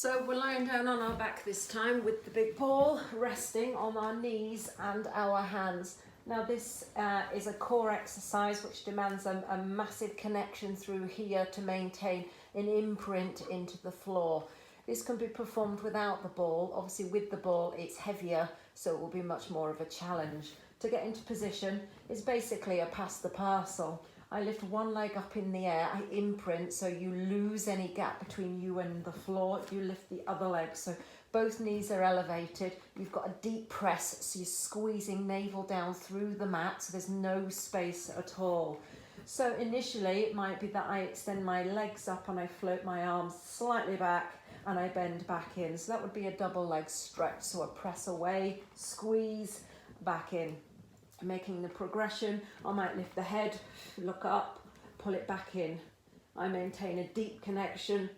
So we're lying down on our back this time with the big ball resting on our knees and our hands. Now this is a core exercise which demands a massive connection through here to maintain an imprint into the floor. This can be performed without the ball. Obviously with the ball it's heavier, so it will be much more of a challenge. To get into position is basically a pass the parcel. I lift one leg up in the air, I imprint so you lose any gap between you and the floor. You lift the other leg, so both knees are elevated. You've got a deep press, so you're squeezing navel down through the mat, so there's no space at all. So initially it might be that I extend my legs up and I float my arms slightly back and I bend back in. So that would be a double leg stretch, so a press away, squeeze, back in. Making the progression, I might lift the head, look up, pull it back in. I maintain a deep connection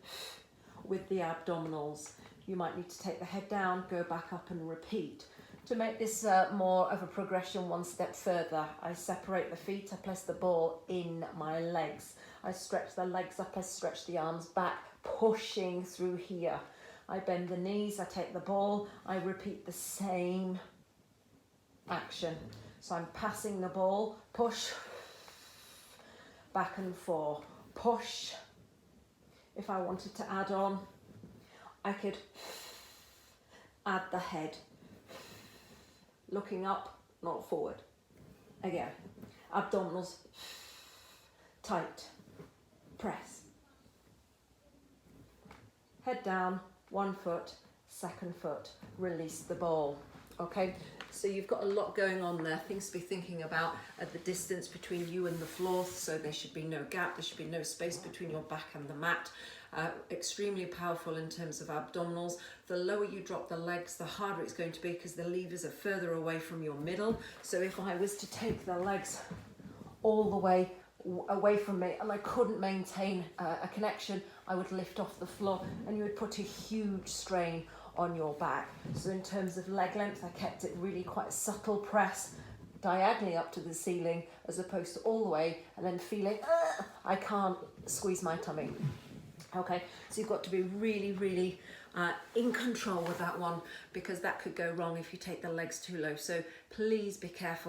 with the abdominals. You might need to take the head down, go back up and repeat. To make this more of a progression one step further, I separate the feet, I place the ball in my legs. I stretch the legs up, I stretch the arms back, pushing through here. I bend the knees, I take the ball, I repeat the same action. So I'm passing the ball, push, back and forth, push. If I wanted to add on, I could add the head, looking up, not forward. Again, abdominals, tight, press. Head down, 1 foot, 2nd foot, release the ball. Okay, so you've got a lot going on there, things to be thinking about at the distance between you and the floor, so there should be no gap, there should be no space between your back and the mat. Extremely powerful in terms of abdominals. The lower you drop the legs, the harder it's going to be because the levers are further away from your middle. So if I was to take the legs all the way away from me and I couldn't maintain a connection, I would lift off the floor and you would put a huge strain on your back. So in terms of leg length, I kept it really quite a subtle press diagonally up to the ceiling as opposed to all the way and then feeling I can't squeeze my tummy. Okay, so you've got to be really in control with that one because that could go wrong if you take the legs too low. So please be careful.